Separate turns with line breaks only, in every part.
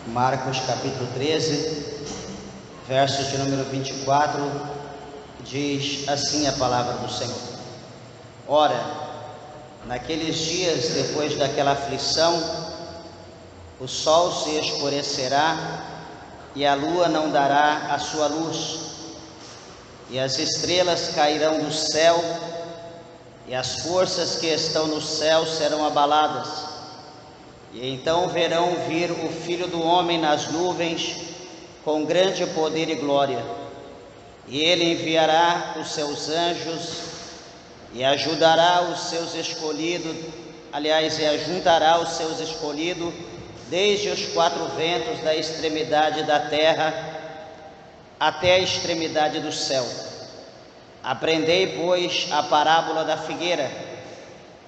Marcos capítulo 13, verso de número 24, diz assim a palavra do Senhor: Ora, naqueles dias depois daquela aflição, o sol se escurecerá e a lua não dará a sua luz, e as estrelas cairão do céu, e as forças que estão no céu serão abaladas. E então verão vir o Filho do Homem nas nuvens, com grande poder e glória. E ele enviará os seus anjos e ajudará os seus escolhidos, e ajuntará os seus escolhidos desde os quatro ventos da extremidade da terra até a extremidade do céu. Aprendei, pois, a parábola da figueira.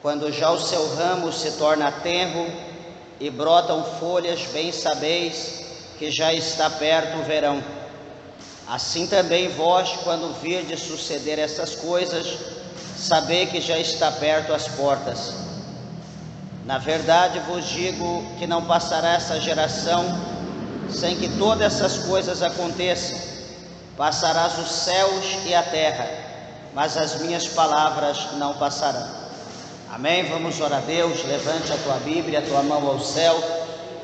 Quando já o seu ramo se torna tenro e brotam folhas, bem sabeis que já está perto o verão. Assim também vós, quando virdes suceder essas coisas, sabei que já está perto as portas. Na verdade vos digo que não passará essa geração sem que todas essas coisas aconteçam. Passarás os céus e a terra, mas as minhas palavras não passarão. Amém? Vamos orar a Deus. Levante a tua Bíblia, a tua mão ao céu,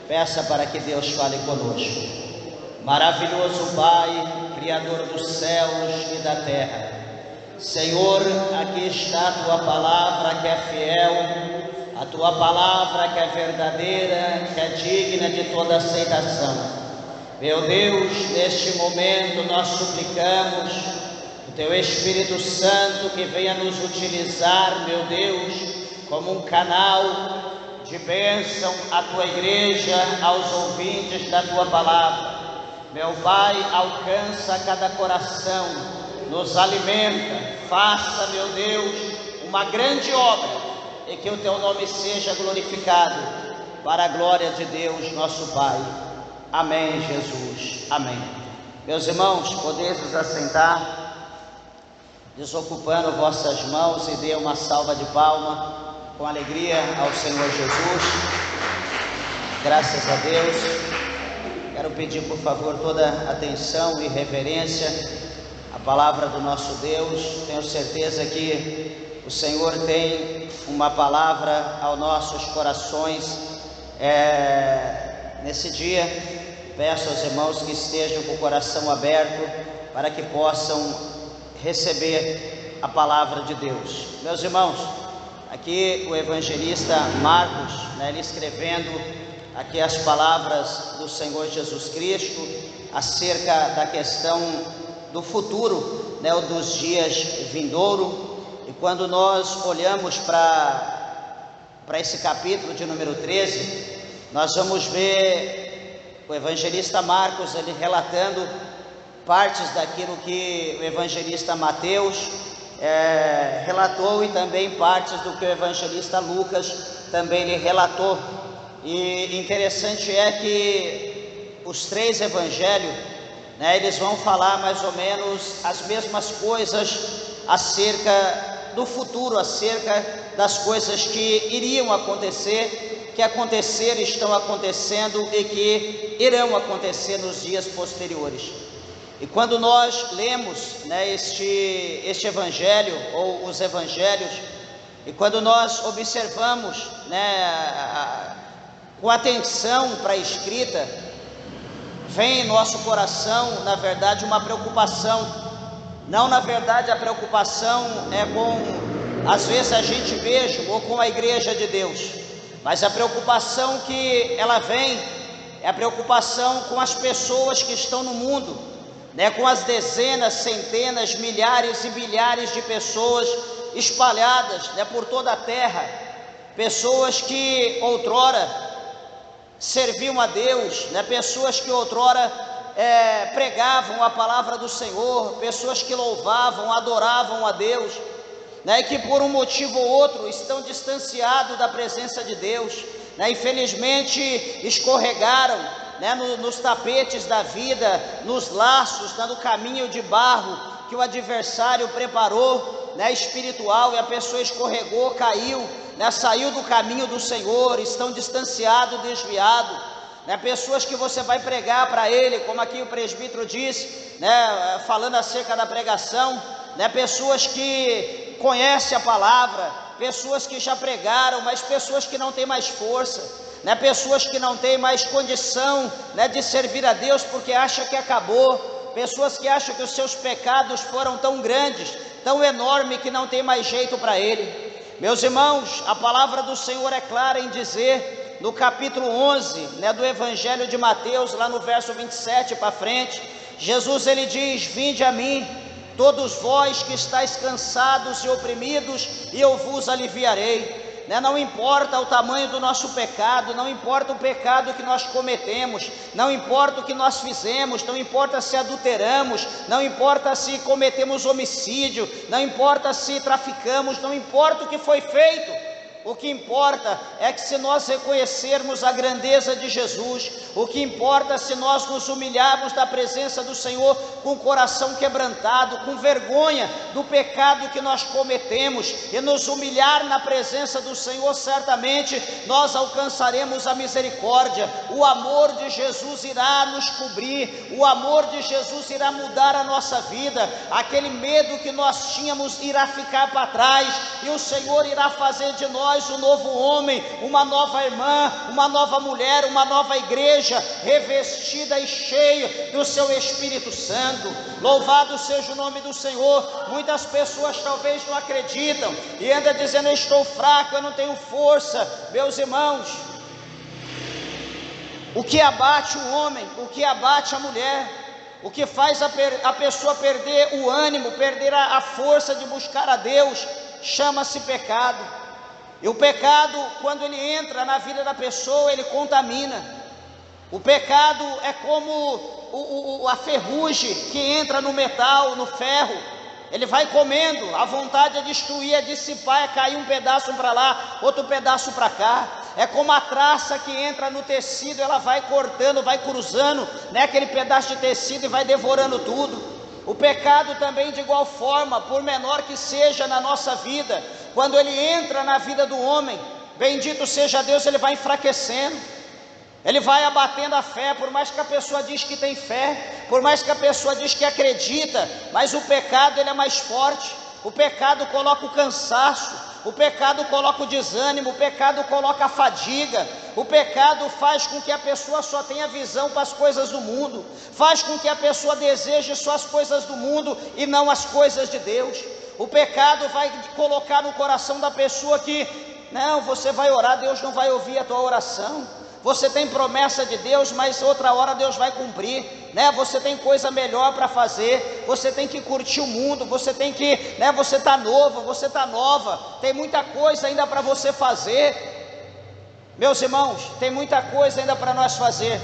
peça para que Deus fale conosco. Maravilhoso Pai, Criador dos céus e da terra, Senhor, aqui está a tua palavra que é fiel, a tua palavra que é verdadeira, que é digna de toda aceitação. Meu Deus, neste momento nós suplicamos o teu Espírito Santo que venha nos utilizar, meu Deus, como um canal de bênção à tua igreja, aos ouvintes da tua palavra. Meu Pai, alcança cada coração, nos alimenta, faça, meu Deus, uma grande obra e que o teu nome seja glorificado para a glória de Deus, nosso Pai. Amém, Jesus. Amém. Meus irmãos, podeis vos assentar, desocupando vossas mãos, e dê uma salva de palma com alegria ao Senhor Jesus. Graças a Deus. Quero pedir, por favor, toda atenção e reverência à palavra do nosso Deus. Tenho certeza que o Senhor tem uma palavra aos nossos corações nesse dia. Peço aos irmãos que estejam com o coração aberto para que possam receber a palavra de Deus. Meus irmãos, aqui o evangelista Marcos, ele escrevendo aqui as palavras do Senhor Jesus Cristo acerca da questão do futuro, ou dos dias vindouro. E quando nós olhamos para esse capítulo de número 13, nós vamos ver o evangelista Marcos ele relatando partes daquilo que o evangelista Mateus relatou, e também partes do que o evangelista Lucas também lhe relatou. E interessante é que os três evangelhos, eles vão falar mais ou menos as mesmas coisas acerca do futuro, acerca das coisas que iriam acontecer, que aconteceram, estão acontecendo e que irão acontecer nos dias posteriores. E quando nós lemos este evangelho, ou os evangelhos, e quando nós observamos com atenção para a escrita, vem em nosso coração, na verdade, uma preocupação. Não, na verdade, a preocupação é com, às vezes, a gente mesmo ou com a igreja de Deus, mas a preocupação que ela vem é a preocupação com as pessoas que estão no mundo, com as dezenas, centenas, milhares e bilhares de pessoas espalhadas por toda a terra, pessoas que outrora serviam a Deus, pessoas que outrora pregavam a palavra do Senhor, pessoas que louvavam, adoravam a Deus, e que por um motivo ou outro estão distanciados da presença de Deus, infelizmente escorregaram nos tapetes da vida, nos laços, no caminho de barro que o adversário preparou, espiritual, e a pessoa escorregou, caiu, saiu do caminho do Senhor, estão distanciados, desviados. né? Pessoas que você vai pregar para ele, como aqui o presbítero disse, né? Falando acerca da pregação, né? Pessoas que conhecem a palavra, pessoas que já pregaram, mas pessoas que não têm mais força, né? Pessoas que não têm mais condição, né, de servir a Deus porque acha que acabou, pessoas que acham que os seus pecados foram tão grandes, tão enormes, que não tem mais jeito para ele. Meus irmãos, a palavra do Senhor é clara em dizer, no capítulo 11, né, do Evangelho de Mateus, lá no verso 27 para frente, Jesus ele diz: vinde a mim, todos vós que estáis cansados e oprimidos, e eu vos aliviarei. Não importa o tamanho do nosso pecado, não importa o pecado que nós cometemos, não importa o que nós fizemos, não importa se adulteramos, não importa se cometemos homicídio, não importa se traficamos, não importa o que foi feito. O que importa é que se nós reconhecermos a grandeza de Jesus, o que importa é se nós nos humilharmos na presença do Senhor com o coração quebrantado, com vergonha do pecado que nós cometemos, e nos humilhar na presença do Senhor, certamente nós alcançaremos a misericórdia. O amor de Jesus irá nos cobrir, o amor de Jesus irá mudar a nossa vida, aquele medo que nós tínhamos irá ficar para trás, e o Senhor irá fazer de nós um novo homem, uma nova irmã, uma nova mulher, uma nova igreja, revestida e cheia do seu Espírito Santo. Louvado seja o nome do Senhor. Muitas pessoas talvez não acreditam e andam dizendo: eu estou fraco, eu não tenho força. Meus irmãos, o que abate o homem, o que abate a mulher, o que faz a pessoa perder o ânimo, perder a força de buscar a Deus, chama-se pecado. E o pecado, quando ele entra na vida da pessoa, ele contamina. O pecado é como a ferrugem que entra no metal, no ferro. Ele vai comendo, a vontade é destruir, é dissipar, é cair um pedaço para lá, outro pedaço para cá. É como a traça que entra no tecido, ela vai cortando, vai cruzando, né, aquele pedaço de tecido, e vai devorando tudo. O pecado também, de igual forma, por menor que seja na nossa vida, quando ele entra na vida do homem, bendito seja Deus, ele vai enfraquecendo, ele vai abatendo a fé. Por mais que a pessoa diz que tem fé, por mais que a pessoa diz que acredita, mas o pecado ele é mais forte. O pecado coloca o cansaço, o pecado coloca o desânimo, o pecado coloca a fadiga, o pecado faz com que a pessoa só tenha visão para as coisas do mundo, faz com que a pessoa deseje só as coisas do mundo e não as coisas de Deus. O pecado vai colocar no coração da pessoa que, não, você vai orar, Deus não vai ouvir a tua oração. Você tem promessa de Deus, mas outra hora Deus vai cumprir, né? Você tem coisa melhor para fazer, você tem que curtir o mundo, você tem que, né? Você está novo, você está nova, tem muita coisa ainda para você fazer. Meus irmãos, tem muita coisa ainda para nós fazer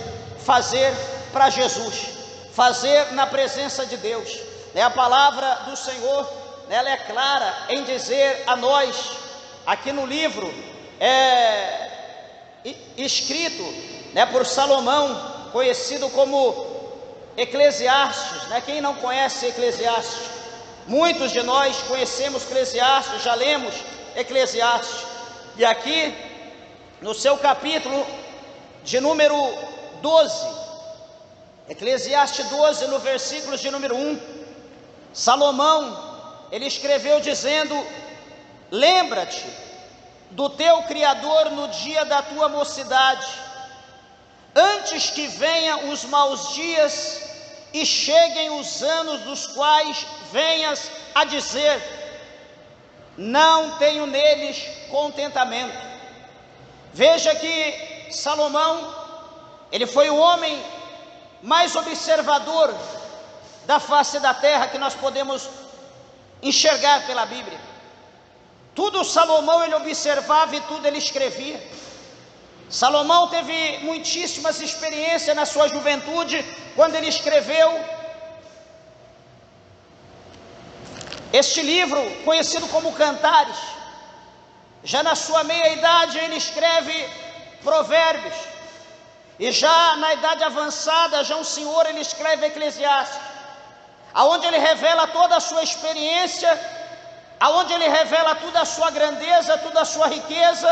para Jesus, fazer na presença de Deus. A palavra do Senhor, ela é clara em dizer a nós, aqui no livro, escrito, né, por Salomão, conhecido como Eclesiastes, né? Quem não conhece Eclesiastes? Muitos de nós conhecemos Eclesiastes, já lemos Eclesiastes, e aqui no seu capítulo de número 12, Eclesiastes 12, no versículo de número 1, Salomão, ele escreveu dizendo: lembra-te do teu Criador no dia da tua mocidade, antes que venham os maus dias e cheguem os anos dos quais venhas a dizer: não tenho neles contentamento. Veja que Salomão, ele foi o homem mais observador da face da terra que nós podemos enxergar pela Bíblia. Tudo Salomão ele observava e tudo ele escrevia. Salomão teve muitíssimas experiências na sua juventude, quando ele escreveu este livro conhecido como Cantares. Já na sua meia-idade ele escreve Provérbios, e já na idade avançada, já um senhor, ele escreve Eclesiastes, aonde ele revela toda a sua experiência, aonde ele revela toda a sua grandeza, toda a sua riqueza,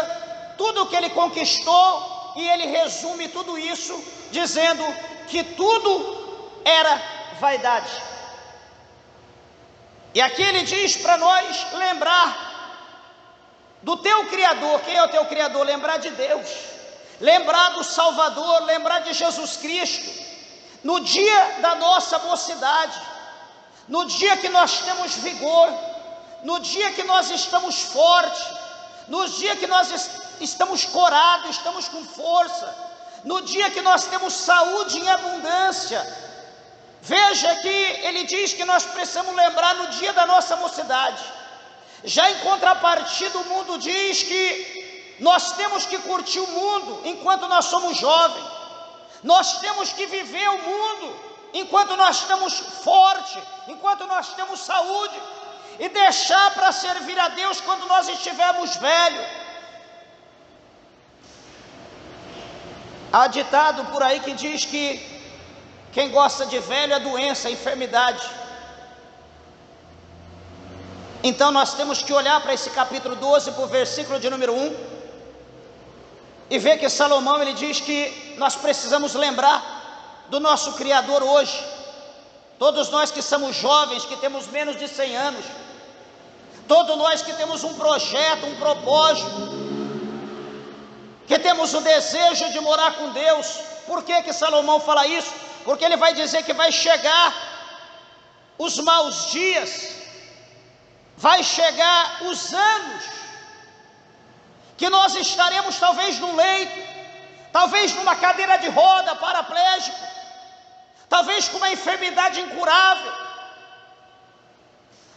tudo o que ele conquistou, e ele resume tudo isso dizendo que tudo era vaidade. E aqui ele diz para nós lembrar do teu Criador. Quem é o teu Criador? Lembrar de Deus, lembrar do Salvador, lembrar de Jesus Cristo, no dia da nossa mocidade, no dia que nós temos vigor, no dia que nós estamos fortes, no dia que nós estamos corados, estamos com força, no dia que nós temos saúde em abundância. Veja que ele diz que nós precisamos lembrar no dia da nossa mocidade. Já em contrapartida, o mundo diz que nós temos que curtir o mundo enquanto nós somos jovens. Nós temos que viver o mundo enquanto nós estamos fortes, enquanto nós temos saúde, e deixar para servir a Deus quando nós estivermos velhos. Há ditado por aí que diz que quem gosta de velho é doença, é enfermidade. Então nós temos que olhar para esse capítulo 12, para o versículo de número 1, e ver que Salomão ele diz que nós precisamos lembrar do nosso Criador hoje. Todos nós que somos jovens, que temos menos de 100 anos, todos nós que temos um projeto, um propósito, que temos o desejo de morar com Deus. Por que Salomão fala isso? Porque ele vai dizer que vai chegar os maus dias, vai chegar os anos, que nós estaremos talvez num leito, talvez numa cadeira de roda, paraplégico, talvez com uma enfermidade incurável,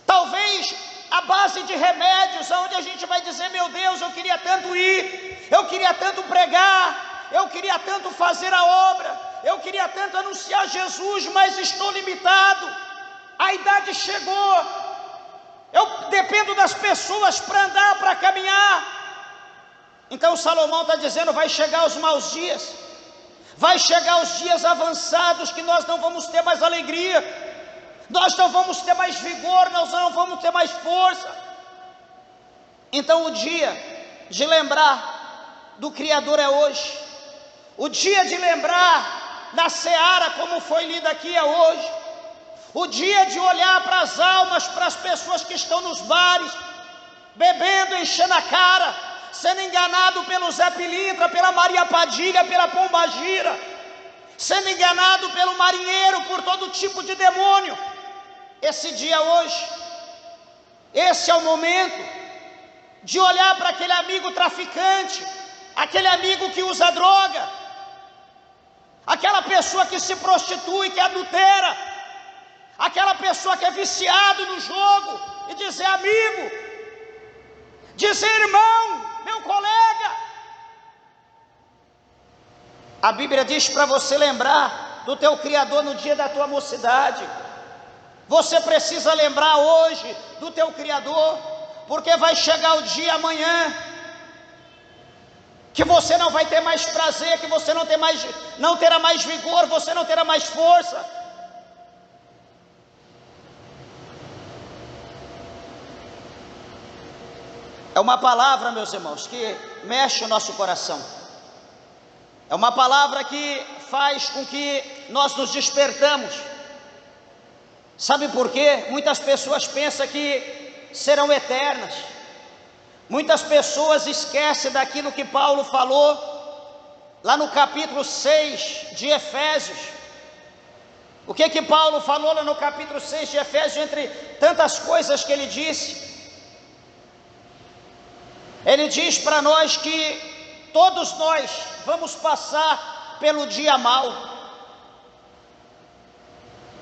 talvez à base de remédios, onde a gente vai dizer: meu Deus, eu queria tanto ir, eu queria tanto pregar, eu queria tanto fazer a obra, eu queria tanto anunciar Jesus, mas estou limitado, a idade chegou, eu dependo das pessoas para andar, para caminhar. Então Salomão está dizendo: vai chegar os maus dias, vai chegar os dias avançados, que nós não vamos ter mais alegria, nós não vamos ter mais vigor, nós não vamos ter mais força. Então o dia de lembrar do Criador é hoje, o dia de lembrar da seara, como foi lida aqui, é hoje, o dia de olhar para as almas, para as pessoas que estão nos bares, bebendo, enchendo a cara, sendo enganado pelo Zé Pilintra, pela Maria Padilha, pela Pombagira, sendo enganado pelo marinheiro, por todo tipo de demônio. Esse dia hoje, esse é o momento de olhar para aquele amigo traficante, aquele amigo que usa droga, aquela pessoa que se prostitui, que adultera, aquela pessoa que é viciado no jogo, e dizer: amigo, dizer irmão, meu colega. A Bíblia diz para você lembrar do teu Criador no dia da tua mocidade. Você precisa lembrar hoje do teu Criador, porque vai chegar o dia amanhã que você não vai ter mais prazer, que você não terá mais vigor, você não terá mais força. É uma palavra, meus irmãos, que mexe o nosso coração. É uma palavra que faz com que nós nos despertamos. Sabe por quê? Muitas pessoas pensam que serão eternas. Muitas pessoas esquecem daquilo que Paulo falou lá no capítulo 6 de Efésios. O que Paulo falou lá no capítulo 6 de Efésios, entre tantas coisas que ele disse? Ele diz para nós que todos nós vamos passar pelo dia mau.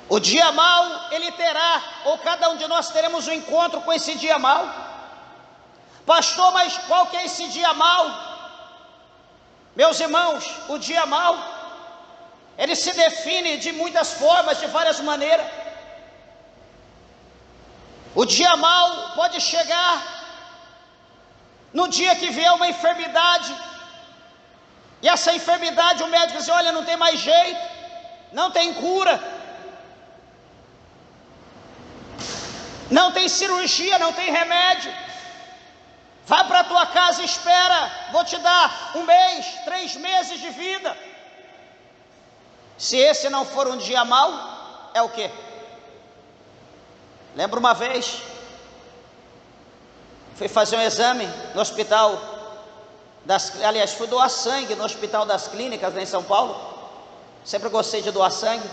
O dia mau ele terá, ou cada um de nós teremos um encontro com esse dia mau. Pastor, mas qual que é esse dia mau? Meus irmãos, o dia mau, ele se define de muitas formas, de várias maneiras. O dia mau pode chegar no dia que vier uma enfermidade, e essa enfermidade o médico diz: olha, não tem mais jeito, não tem cura, não tem cirurgia, não tem remédio. Vai para a tua casa e espera, vou te dar 1 mês, 3 meses de vida. Se esse não for um dia mau, é o quê? Lembro uma vez, fui fazer um exame no hospital, aliás, fui doar sangue no Hospital das Clínicas, lá em São Paulo. Sempre gostei de doar sangue.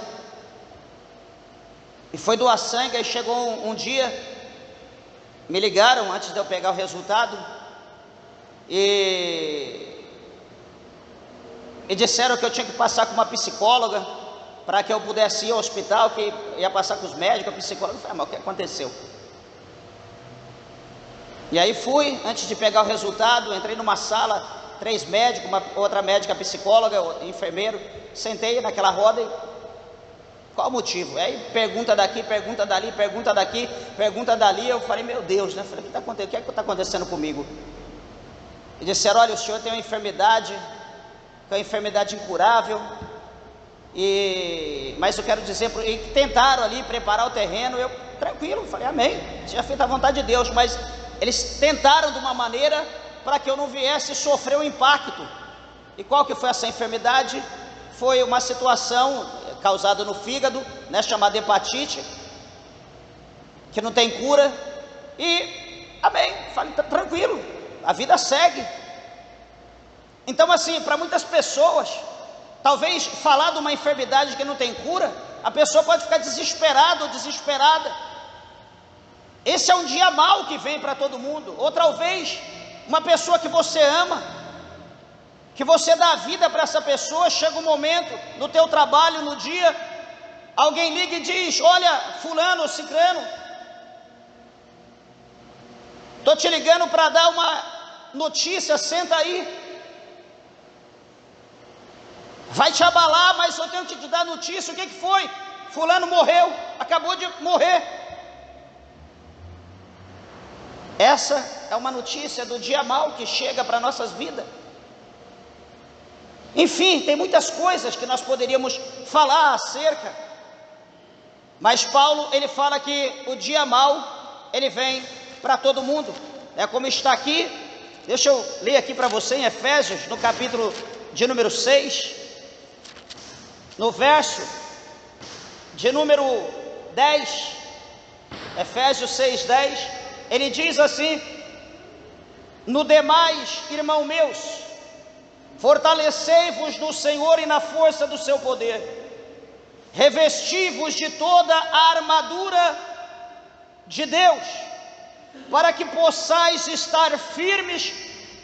E foi doar sangue, aí chegou um dia, me ligaram antes de eu pegar o resultado, e disseram que eu tinha que passar com uma psicóloga, para que eu pudesse ir ao hospital, que ia passar com os médicos, a psicóloga. Eu falei, mas o que aconteceu? E aí fui, antes de pegar o resultado, entrei numa sala, 3 médicos, outra médica psicóloga, enfermeiro, sentei naquela roda e... Qual o motivo? Aí pergunta daqui, pergunta dali, pergunta daqui, pergunta dali. Eu falei, meu Deus, né? Falei, o que é que está acontecendo comigo? E disseram, olha, o senhor tem uma enfermidade, que é uma enfermidade incurável, mas eu quero dizer, e tentaram ali preparar o terreno. Eu, tranquilo, falei, amém, tinha feito a vontade de Deus, mas eles tentaram de uma maneira para que eu não viesse sofrer um impacto. E qual que foi essa enfermidade? Foi uma situação causada no fígado, né, chamada hepatite, que não tem cura. E amém, falei, tá tranquilo, a vida segue. Então, assim, para muitas pessoas, talvez falar de uma enfermidade que não tem cura, a pessoa pode ficar desesperada ou desesperada. Esse é um dia mau que vem para todo mundo. Ou talvez uma pessoa que você ama, que você dá a vida para essa pessoa, chega um momento no teu trabalho, no dia, alguém liga e diz, olha, fulano ou cicrano, estou te ligando para dar uma notícia, senta aí. Vai te abalar, mas eu tenho que te dar notícia. O que foi? Fulano morreu, acabou de morrer. Essa é uma notícia do dia mau que chega para nossas vidas. Enfim, tem muitas coisas que nós poderíamos falar acerca, mas Paulo, ele fala que o dia mau, ele vem para todo mundo, é como está aqui. Deixa eu ler aqui para você em Efésios, no capítulo de número 6, no verso de número 10, Efésios 6, 10, ele diz assim: no demais, irmão meus, fortalecei-vos no Senhor e na força do seu poder, revesti-vos de toda a armadura de Deus, para que possais estar firmes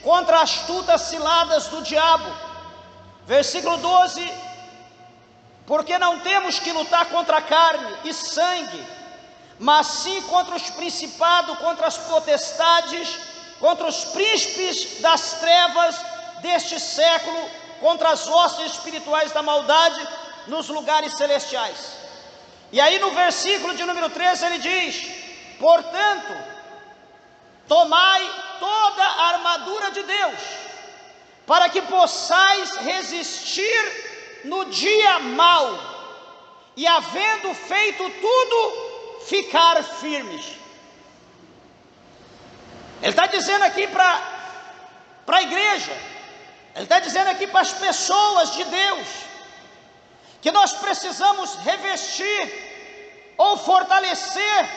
contra as astutas ciladas do diabo. Versículo 12: porque não temos que lutar contra carne e sangue, mas sim contra os principados, contra as potestades, contra os príncipes das trevas deste século, contra as hostes espirituais da maldade nos lugares celestiais. E aí no versículo de número 13 ele diz: portanto, tomai toda a armadura de Deus, para que possais resistir no dia mau, e havendo feito tudo, ficar firmes. Ele está dizendo aqui para a igreja, ele está dizendo aqui para as pessoas de Deus, que nós precisamos revestir ou fortalecer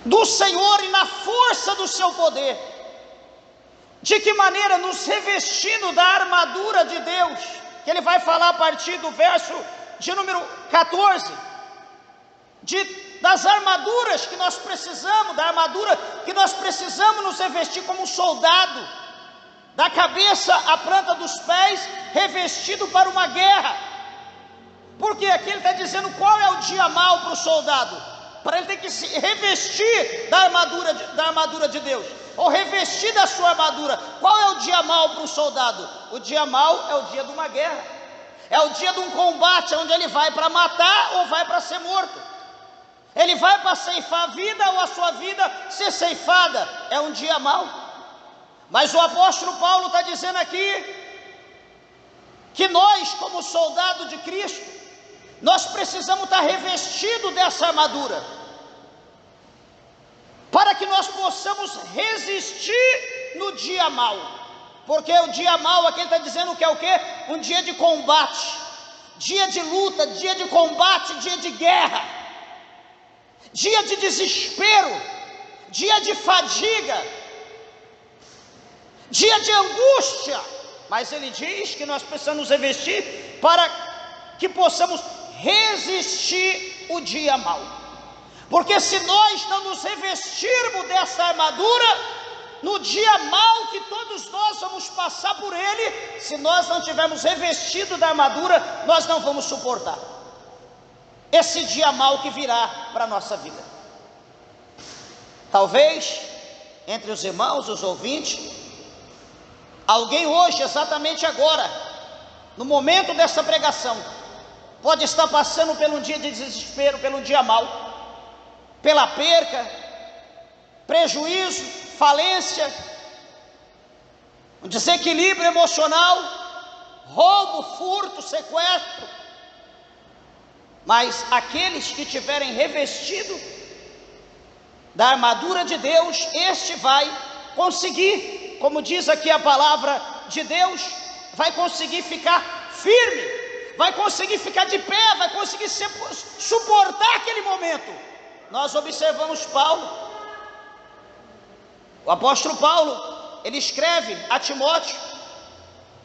do Senhor e na força do seu poder. De que maneira? Nos revestindo da armadura de Deus, que ele vai falar a partir do verso de número 14, das armaduras que nós precisamos, da armadura que nós precisamos nos revestir como um soldado, da cabeça à planta dos pés, revestido para uma guerra. Porque aqui ele está dizendo qual é o dia mau para o soldado, para ele ter que se revestir da armadura de Deus, ou revestir da sua armadura. Qual é o dia mau para o soldado? O dia mau é o dia de uma guerra, é o dia de um combate, onde ele vai para matar ou vai para ser morto. Ele vai para ceifar a vida ou a sua vida ser ceifada. É um dia mau. Mas o apóstolo Paulo está dizendo aqui que nós, como soldado de Cristo, nós precisamos estar revestidos dessa armadura, para que nós possamos resistir no dia mau, porque o dia mau aqui ele está dizendo que é o quê? Um dia de combate, dia de luta, dia de combate, dia de guerra, dia de desespero, dia de fadiga, dia de angústia. Mas ele diz que nós precisamos revestir para que possamos resistir o dia mau, porque se nós não nos revestirmos dessa armadura, no dia mau que todos nós vamos passar por ele, se nós não tivermos revestido da armadura, nós não vamos suportar esse dia mau que virá para a nossa vida. Talvez entre os irmãos, os ouvintes, alguém hoje, exatamente agora, no momento dessa pregação, pode estar passando por um dia de desespero, pelo dia mau, pela perca, prejuízo, falência, um desequilíbrio emocional, roubo, furto, sequestro. Mas aqueles que tiverem revestido da armadura de Deus, este vai conseguir, como diz aqui a palavra de Deus, vai conseguir ficar firme, vai conseguir ficar de pé, vai conseguir suportar aquele momento. Nós observamos Paulo, o apóstolo Paulo, ele escreve a Timóteo,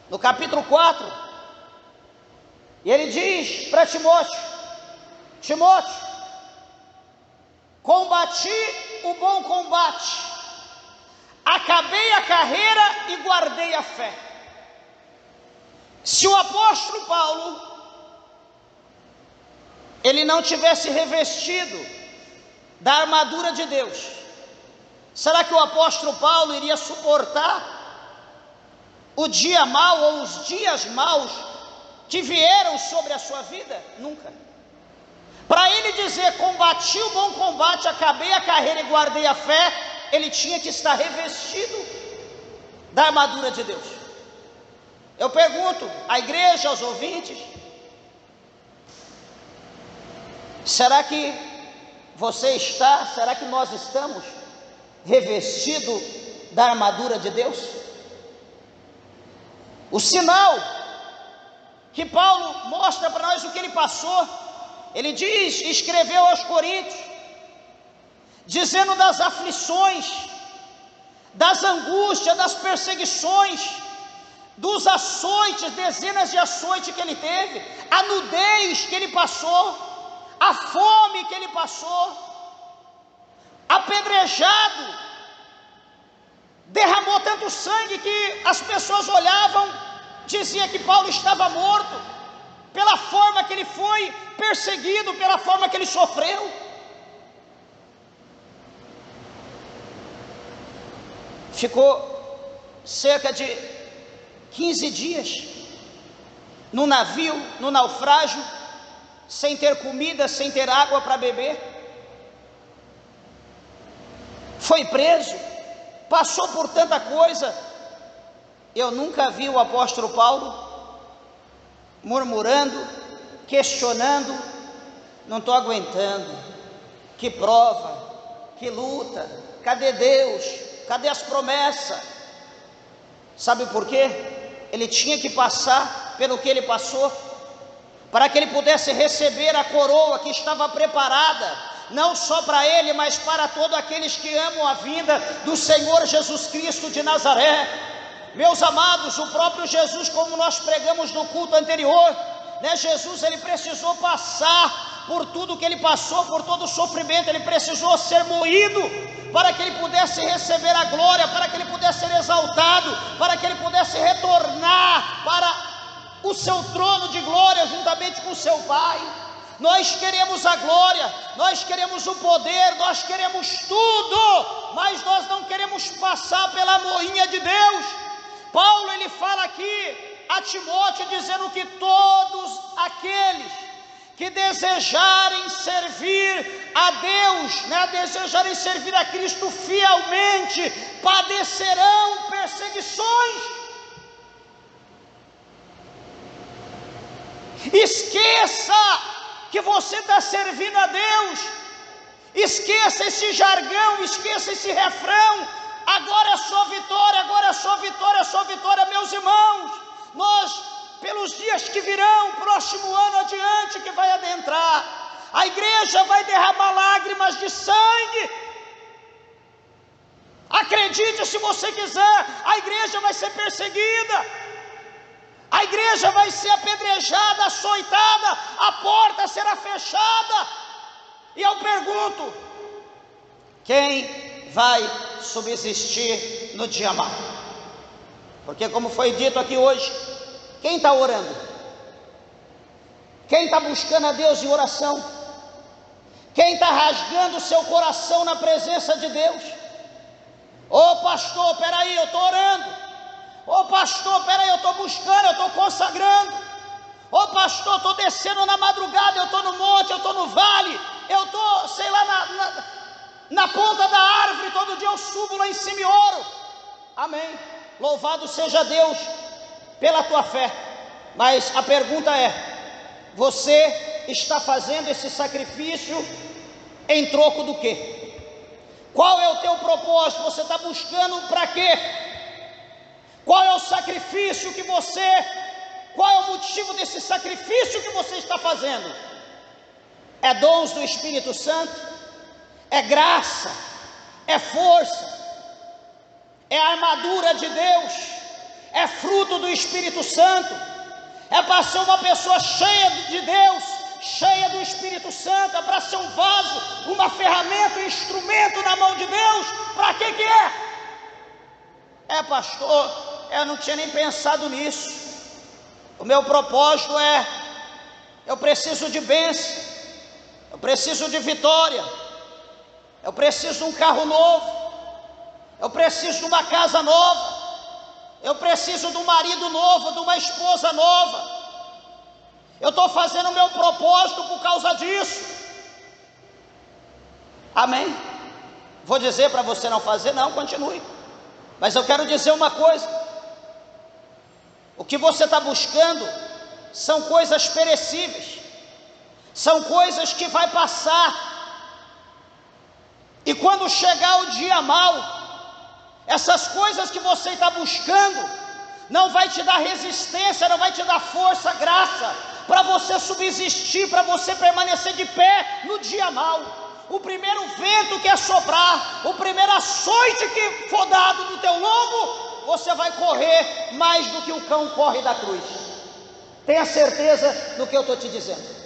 no capítulo 4, e ele diz para Timóteo: Timóteo, combati o bom combate, acabei a carreira e guardei a fé. Se o apóstolo Paulo, ele não tivesse revestido da armadura de Deus, será que o apóstolo Paulo iria suportar o dia mau ou os dias maus que vieram sobre a sua vida? Nunca. Para ele dizer combati o bom combate, acabei a carreira e guardei a fé, ele tinha que estar revestido da armadura de Deus. Eu pergunto à igreja, aos ouvintes, será que você está, será que nós estamos revestidos da armadura de Deus? O sinal que Paulo mostra para nós o que ele passou, ele diz, escreveu aos Coríntios, dizendo das aflições, das angústias, das perseguições, dos açoites, dezenas de açoites que ele teve, a nudez que ele passou, a fome que ele passou, apedrejado, derramou tanto sangue que as pessoas olhavam, dizia que Paulo estava morto, pela forma que ele foi perseguido, pela forma que ele sofreu. Ficou cerca de 15 dias no navio, no naufrágio, sem ter comida, sem ter água para beber. Foi preso, passou por tanta coisa. Eu nunca vi o apóstolo Paulo murmurando, questionando: não estou aguentando, que prova, que luta, cadê Deus, cadê as promessas? Sabe por quê? Ele tinha que passar pelo que ele passou, para que ele pudesse receber a coroa que estava preparada, não só para ele, mas para todos aqueles que amam a vinda do Senhor Jesus Cristo de Nazaré. Meus amados, o próprio Jesus, como nós pregamos no culto anterior, né, Jesus, ele precisou passar por tudo que ele passou, por todo o sofrimento, ele precisou ser moído, para que ele pudesse receber a glória, para que ele pudesse ser exaltado, para que ele pudesse retornar para o seu trono de glória, juntamente com o seu Pai. Nós queremos a glória, nós queremos o poder, nós queremos tudo, mas nós não queremos passar pela moinha de Deus. Paulo, ele fala aqui a Timóteo, dizendo que todos aqueles que desejarem servir a Deus, né, desejarem servir a Cristo fielmente, padecerão perseguições. Esqueça que você está servindo a Deus, Esqueça esse jargão, esqueça esse refrão. Agora é só vitória, agora é só vitória, é só vitória, meus irmãos. Nós, pelos dias que virão, próximo ano adiante que vai adentrar, a igreja vai derramar lágrimas de sangue. Acredite se você quiser, a igreja vai ser perseguida, a igreja vai ser apedrejada, açoitada, a porta será fechada. E eu pergunto: quem vai subsistir no dia mau? Porque, como foi dito aqui hoje, quem está orando? Quem está buscando a Deus em oração? Quem está rasgando o seu coração na presença de Deus? Ô pastor, peraí, eu estou orando. Ô pastor, peraí, eu estou buscando, eu estou consagrando. Ô pastor, estou descendo na madrugada, eu estou no monte, eu estou no vale, eu estou, sei lá, na ponta da árvore, todo dia eu subo lá em cima e oro. Amém. Louvado seja Deus pela tua fé. Mas a pergunta é: você está fazendo esse sacrifício em troco do quê? Qual é o teu propósito? Você está buscando para quê? Qual é o sacrifício que qual é o motivo desse sacrifício que você está fazendo? É dons do Espírito Santo? É graça? É força? É a armadura de Deus? É fruto do Espírito Santo? É para ser uma pessoa cheia de Deus, cheia do Espírito Santo? É para ser um vaso, uma ferramenta, um instrumento na mão de Deus? Para que é? Pastor, eu não tinha nem pensado nisso. O meu propósito eu preciso de bênção, eu preciso de vitória, eu preciso de um carro novo, eu preciso de uma casa nova, eu preciso de um marido novo, de uma esposa nova. Eu estou fazendo o meu propósito por causa disso. Amém? Vou dizer para você não fazer? Não, continue. Mas eu quero dizer uma coisa: o que você está buscando são coisas perecíveis, são coisas que vai passar, e quando chegar o dia mau, essas coisas que você está buscando não vai te dar resistência, não vai te dar força, graça, para você subsistir, para você permanecer de pé no dia mau. O primeiro vento que soprar, o primeiro açoite que for dado no teu lombo, você vai correr mais do que o cão corre da cruz. Tenha certeza do que eu estou te dizendo.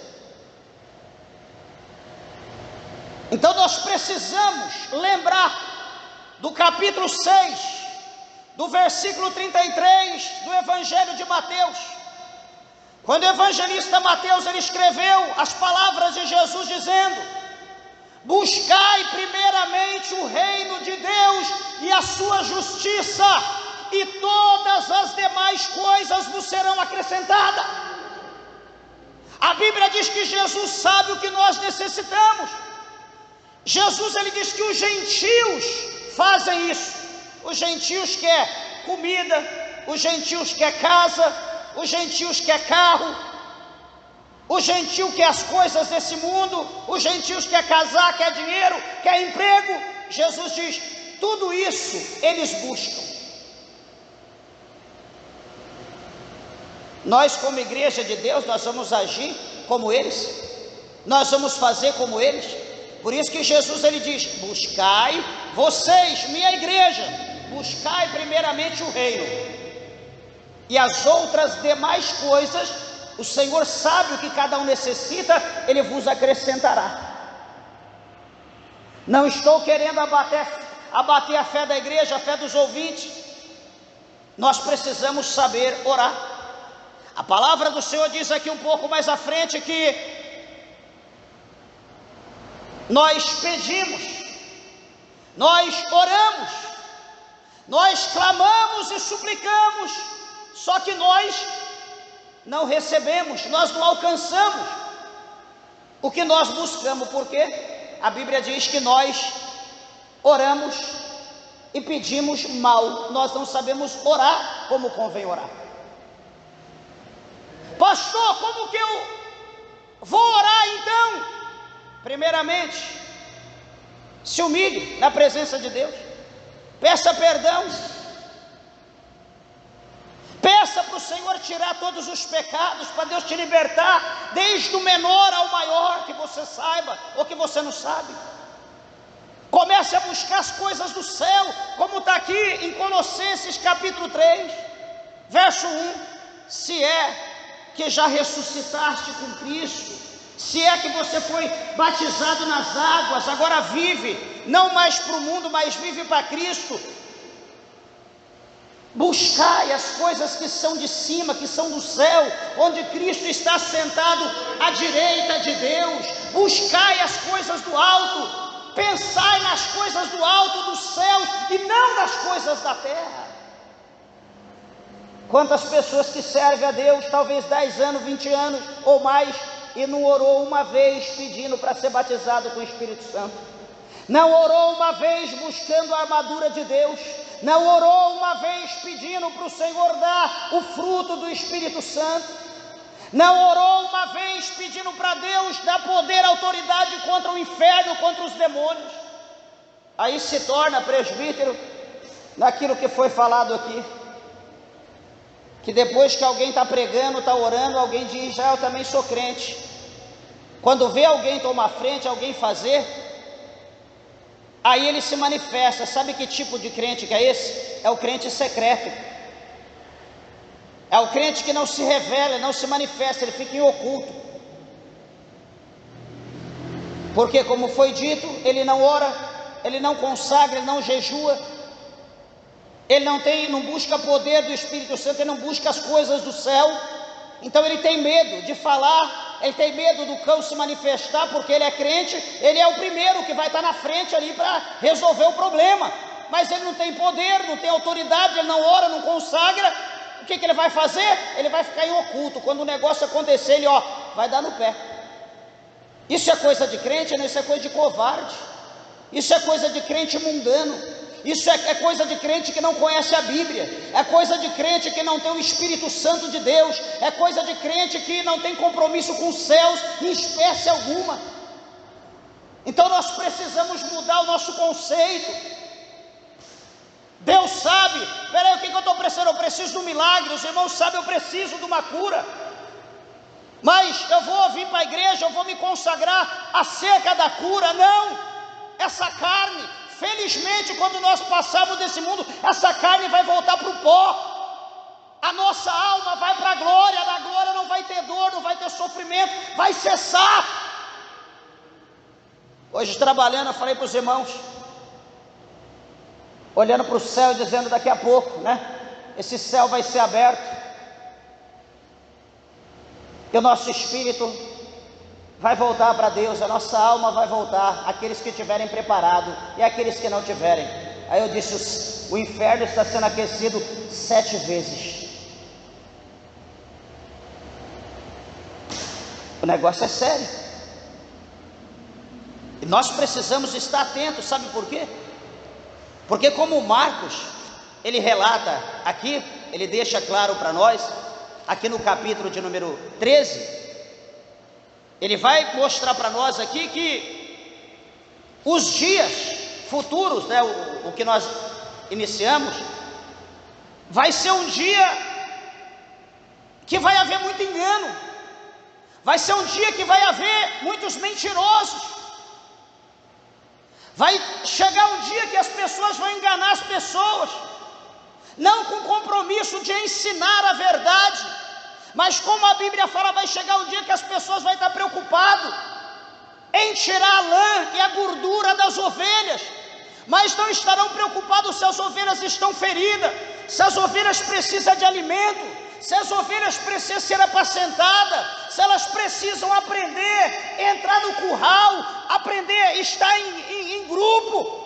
Então nós precisamos lembrar do capítulo 6, do versículo 33 do Evangelho de Mateus, quando o evangelista Mateus ele escreveu as palavras de Jesus dizendo: buscai primeiramente o reino de Deus e a sua justiça, e todas as demais coisas vos serão acrescentadas. A Bíblia diz que Jesus sabe o que nós necessitamos. Jesus ele diz que os gentios fazem isso. Os gentios querem comida, os gentios querem casa, os gentios querem carro, o gentio quer as coisas desse mundo, os gentios quer casar, quer dinheiro, quer emprego. Jesus diz: tudo isso eles buscam. Nós, como igreja de Deus, nós vamos agir como eles, nós vamos fazer como eles. Por isso que Jesus ele diz: buscai vocês, minha igreja, buscai primeiramente o reino, e as outras demais coisas o Senhor sabe o que cada um necessita, Ele vos acrescentará. Não estou querendo abater a fé da igreja, a fé dos ouvintes. Nós precisamos saber orar. A palavra do Senhor diz aqui um pouco mais à frente que nós pedimos, nós oramos, nós clamamos e suplicamos, só que nós não recebemos, nós não alcançamos o que nós buscamos, porque a Bíblia diz que nós oramos e pedimos mal, nós não sabemos orar como convém orar. Pastor, como que eu vou orar então? Primeiramente, Se humilhe na presença de Deus, peça perdão, peça para o Senhor tirar todos os pecados, para Deus te libertar, desde o menor ao maior, que você saiba ou que você não sabe. Comece a buscar as coisas do céu, como está aqui em Colossenses capítulo 3, verso 1. Se é que já ressuscitaste com Cristo, se é que você foi batizado nas águas, agora vive, não mais para o mundo, mas vive para Cristo. Buscai as coisas que são de cima, que são do céu, onde Cristo está sentado à direita de Deus. Buscai as coisas do alto, pensai nas coisas do alto dos céus e não nas coisas da terra. Quantas pessoas que servem a Deus, talvez 10 anos, 20 anos ou mais, e não orou uma vez pedindo para ser batizado com o Espírito Santo, não orou uma vez buscando a armadura de Deus, não orou uma vez pedindo para o Senhor dar o fruto do Espírito Santo, não orou uma vez pedindo para Deus dar poder, autoridade contra o inferno, contra os demônios. Aí se torna presbítero naquilo que foi falado aqui, que depois que alguém está pregando, está orando, alguém diz: eu também sou crente. Quando vê alguém tomar frente, alguém fazer, aí ele se manifesta. Sabe que tipo de crente que é esse? É o crente secreto, é o crente que não se revela, não se manifesta, ele fica em oculto, porque, como foi dito, ele não ora, ele não consagra, ele não jejua, ele não busca poder do Espírito Santo, ele não busca as coisas do céu. Então ele tem medo de falar, ele tem medo do cão se manifestar, porque ele é crente, ele é o primeiro que vai estar na frente ali para resolver o problema, mas ele não tem poder, não tem autoridade, ele não ora, não consagra. O que ele vai fazer? Ele vai ficar em oculto. Quando o negócio acontecer, ele vai dar no pé. Isso é coisa de crente? Não, isso é coisa de covarde, isso é coisa de crente mundano. Isso é coisa de crente que não conhece a Bíblia, é coisa de crente que não tem o Espírito Santo de Deus, é coisa de crente que não tem compromisso com os céus em espécie alguma. Então nós precisamos mudar o nosso conceito. Deus sabe, peraí, o que eu estou precisando? Eu preciso de um milagre. Os irmãos sabem, eu preciso de uma cura, mas eu vou vir para a igreja, eu vou me consagrar acerca da cura. Não, essa carne, felizmente, quando nós passarmos desse mundo, essa carne vai voltar para o pó, a nossa alma vai para a glória. Na glória não vai ter dor, não vai ter sofrimento, vai cessar. Hoje trabalhando, eu falei para os irmãos, olhando para o céu e dizendo: daqui a pouco, esse céu vai ser aberto, e o nosso espírito vai voltar para Deus, a nossa alma vai voltar, aqueles que estiverem preparados e aqueles que não tiverem. Aí eu disse: o inferno está sendo aquecido 7 vezes. O negócio é sério, e nós precisamos estar atentos. Sabe por quê? Porque, como Marcos, ele relata aqui, ele deixa claro para nós, aqui no capítulo de número 13, ele vai mostrar para nós aqui que os dias futuros, o que nós iniciamos, vai ser um dia que vai haver muito engano, vai ser um dia que vai haver muitos mentirosos, vai chegar um dia que as pessoas vão enganar as pessoas, não com compromisso de ensinar a verdade, mas como a Bíblia fala, vai chegar um dia que as pessoas vão estar preocupadas em tirar a lã e a gordura das ovelhas, mas não estarão preocupados se as ovelhas estão feridas, se as ovelhas precisam de alimento, se as ovelhas precisam ser apacentadas, se elas precisam aprender, entrar no curral, aprender, estar em grupo.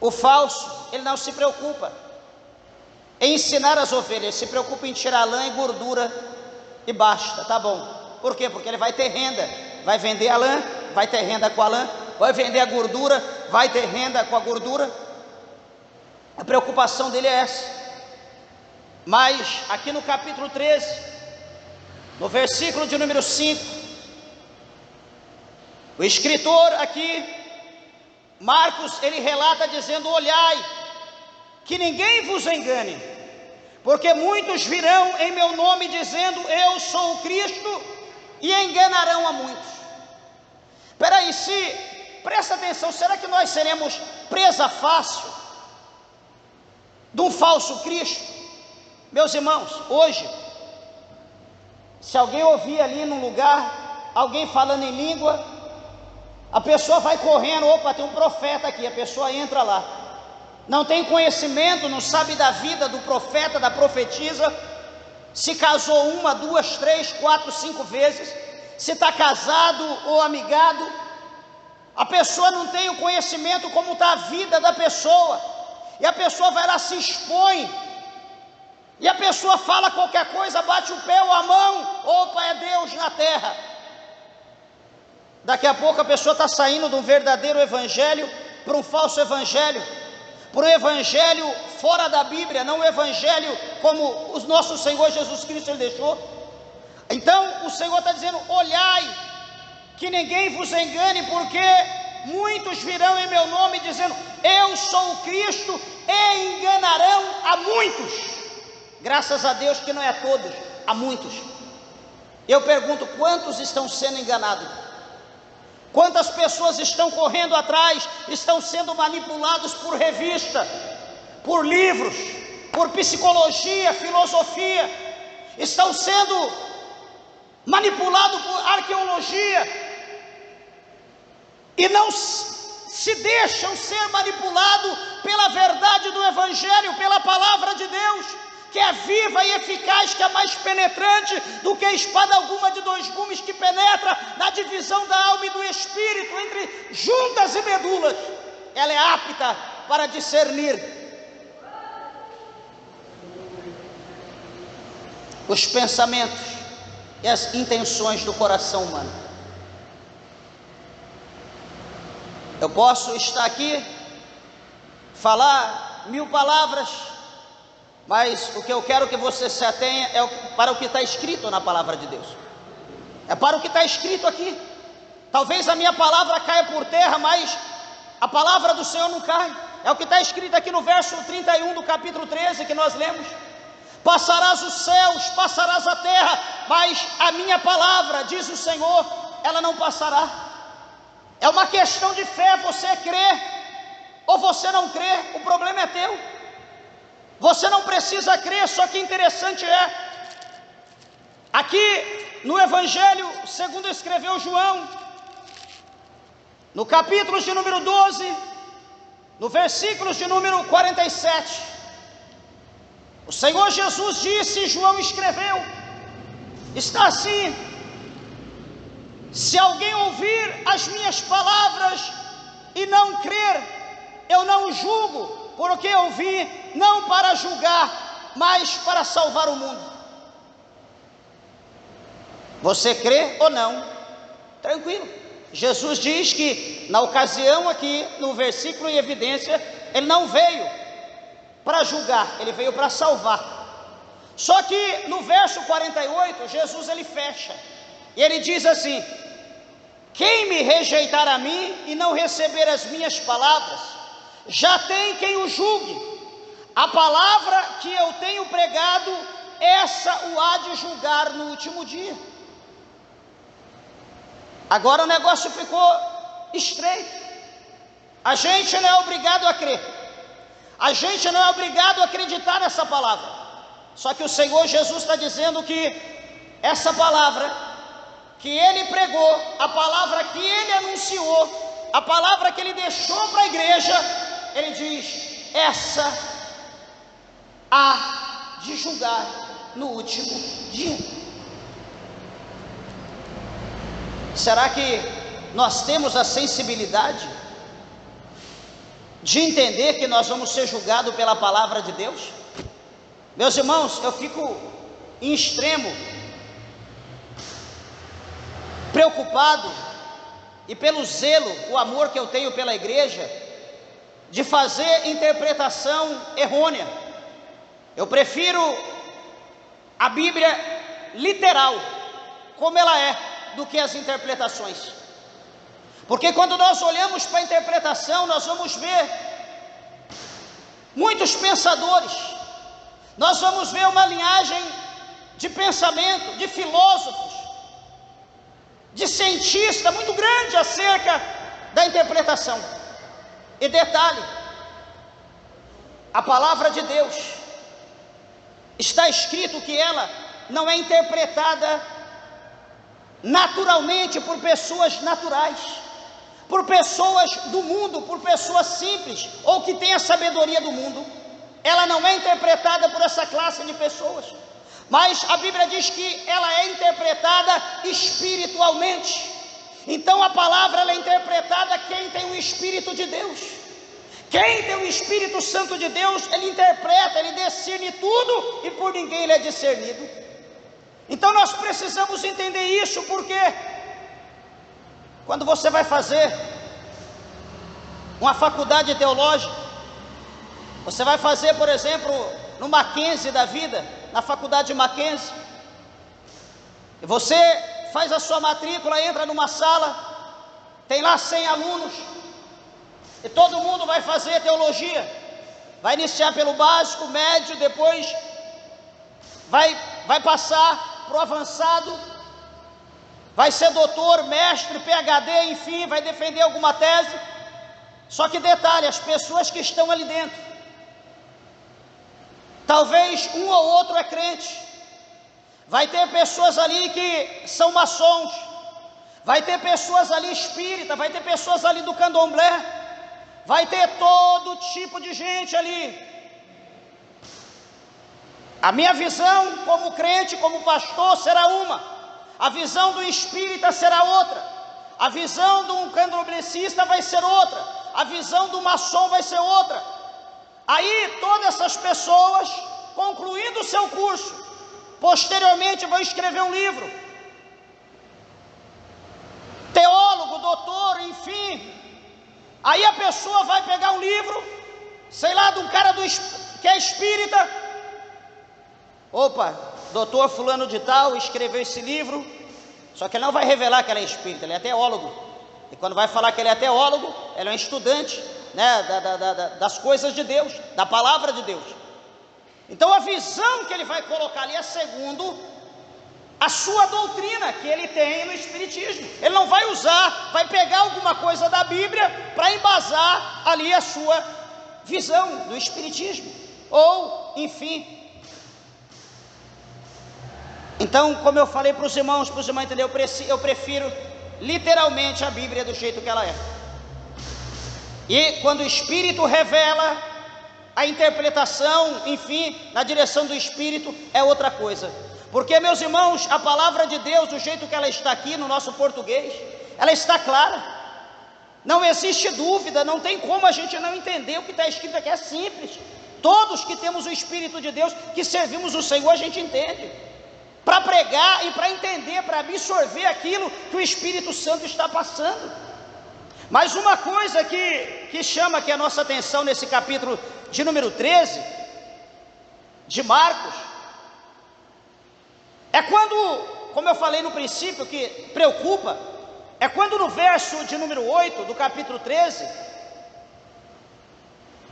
O falso, ele não se preocupa em ensinar as ovelhas, se preocupa em tirar lã e gordura e basta, tá bom. Por quê? Porque ele vai ter renda, vai vender a lã, vai ter renda com a lã, vai vender a gordura, vai ter renda com a gordura. A preocupação dele é essa. Mas aqui no capítulo 13, no versículo de número 5, o escritor aqui
Marcos, ele relata dizendo: olhai, que ninguém vos engane, porque muitos virão em meu nome dizendo, eu sou o Cristo, e enganarão a muitos. Espera aí, presta atenção, será que nós seremos presa fácil de um falso Cristo? Meus irmãos, hoje, se alguém ouvir ali num lugar, alguém falando em língua, a pessoa vai correndo, opa, tem um profeta aqui, a pessoa entra lá, não tem conhecimento, não sabe da vida do profeta, da profetisa, se casou 1, 2, 3, 4, 5 vezes, se está casado ou amigado, a pessoa não tem o conhecimento como está a vida da pessoa, e a pessoa vai lá, se expõe, e a pessoa fala qualquer coisa, bate o pé ou a mão, opa, é Deus na terra. Daqui a pouco a pessoa está saindo de um verdadeiro evangelho para um falso evangelho, para um evangelho fora da Bíblia, não um evangelho como o nosso Senhor Jesus Cristo ele deixou. Então o Senhor está dizendo: olhai, que ninguém vos engane, porque muitos virão em meu nome dizendo, eu sou o Cristo, e enganarão a muitos. Graças a Deus que não é a todos, a muitos. Eu pergunto, quantos estão sendo enganados? Quantas pessoas estão correndo atrás, estão sendo manipulados por revista, por livros, por psicologia, filosofia, estão sendo manipulados por arqueologia, e não se deixam ser manipulados pela verdade do Evangelho, pela palavra de Deus, que é viva e eficaz, que é mais penetrante do que espada alguma de 2 gumes, que penetra na divisão da alma e do espírito, entre juntas e medulas. Ela é apta para discernir os pensamentos e as intenções do coração humano. Eu posso estar aqui, falar 1000 palavras, mas o que eu quero que você se atenha é para o que está escrito na palavra de Deus, é para o que está escrito aqui. Talvez a minha palavra caia por terra, mas a palavra do Senhor não cai. É o que está escrito aqui no verso 31 do capítulo 13 que nós lemos: passarás os céus, passarás a terra, mas a minha palavra, diz o Senhor, ela não passará. É uma questão de fé, você crê ou você não crê, o problema é teu. Você não precisa crer, só que interessante é, aqui no Evangelho segundo escreveu João, no capítulo de número 12, no versículo de número 47, o Senhor Jesus disse, João escreveu, está assim: se alguém ouvir as minhas palavras e não crer, eu não julgo, porque eu vim não para julgar, mas para salvar o mundo. Você crê ou não? Tranquilo. Jesus diz que na ocasião aqui, no versículo em evidência, ele não veio para julgar, ele veio para salvar. Só que no verso 48, Jesus ele fecha, e ele diz assim: quem me rejeitar a mim e não receber as minhas palavras, já tem quem o julgue. A palavra que eu tenho pregado, essa o há de julgar no último dia. Agora o negócio ficou estreito. A gente não é obrigado a crer, a gente não é obrigado a acreditar nessa palavra. Só que o Senhor Jesus está dizendo que essa palavra que Ele pregou, a palavra que Ele anunciou, a palavra que Ele deixou para a igreja, Ele diz, essa há de julgar no último dia. Será que nós temos a sensibilidade de entender que nós vamos ser julgados pela palavra de Deus? Meus irmãos, eu fico em extremo preocupado, e pelo zelo, o amor que eu tenho pela igreja, de fazer interpretação errônea. Eu prefiro a Bíblia literal, como ela é, do que as interpretações. Porque quando nós olhamos para a interpretação, nós vamos ver muitos pensadores, nós vamos ver uma linhagem de pensamento, de filósofos, de cientistas muito grande acerca da interpretação. E detalhe, a palavra de Deus, está escrito que ela não é interpretada naturalmente por pessoas naturais, por pessoas do mundo, por pessoas simples, ou que têm a sabedoria do mundo. Ela não é interpretada por essa classe de pessoas, mas a Bíblia diz que ela é interpretada espiritualmente. Então a palavra ela é interpretada quem tem o Espírito de Deus. Quem tem o Espírito Santo de Deus, ele interpreta, ele discerne tudo, e por ninguém ele é discernido. Então nós precisamos entender isso, porque quando você vai fazer uma faculdade teológica, você vai fazer, por exemplo, no Mackenzie da vida, na faculdade de Mackenzie, e você faz a sua matrícula, entra numa sala, tem lá 100 alunos, e todo mundo vai fazer teologia, vai iniciar pelo básico, médio, depois vai passar para o avançado, vai ser doutor, mestre, PhD, enfim, vai defender alguma tese. Só que detalhe, as pessoas que estão ali dentro, talvez um ou outro é crente, vai ter pessoas ali que são maçons, vai ter pessoas ali espírita, vai ter pessoas ali do candomblé, vai ter todo tipo de gente ali. A minha visão como crente, como pastor, será uma, a visão do espírita será outra, a visão de um candomblessista vai ser outra, a visão do maçom vai ser outra. Aí todas essas pessoas, concluindo o seu curso, posteriormente vão escrever um livro, teólogo, doutor, enfim. Aí a pessoa vai pegar um livro, sei lá, de um cara que é espírita. Opa, doutor fulano de tal escreveu esse livro, só que ele não vai revelar que ele é espírita, ele é teólogo. E quando vai falar que ele é teólogo, ele é um estudante, né, das coisas de Deus, da palavra de Deus. Então a visão que ele vai colocar ali é segundo a sua doutrina que ele tem no espiritismo. Ele não vai vai pegar alguma coisa da Bíblia para embasar ali a sua visão do espiritismo, ou enfim. Então, como eu falei para os irmãos entenderem, eu prefiro literalmente a Bíblia do jeito que ela é. E quando o Espírito revela, a interpretação, enfim, na direção do Espírito é outra coisa. Porque, meus irmãos, a palavra de Deus, do jeito que ela está aqui no nosso português, ela está clara. Não existe dúvida, não tem como a gente não entender o que está escrito aqui, é simples. Todos que temos o Espírito de Deus, que servimos o Senhor, a gente entende. Para pregar e para entender, para absorver aquilo que o Espírito Santo está passando. Mas uma coisa que chama aqui a nossa atenção nesse capítulo de número 13, de Marcos, é quando, como eu falei no princípio, que preocupa, é quando no verso de número 8 do capítulo 13,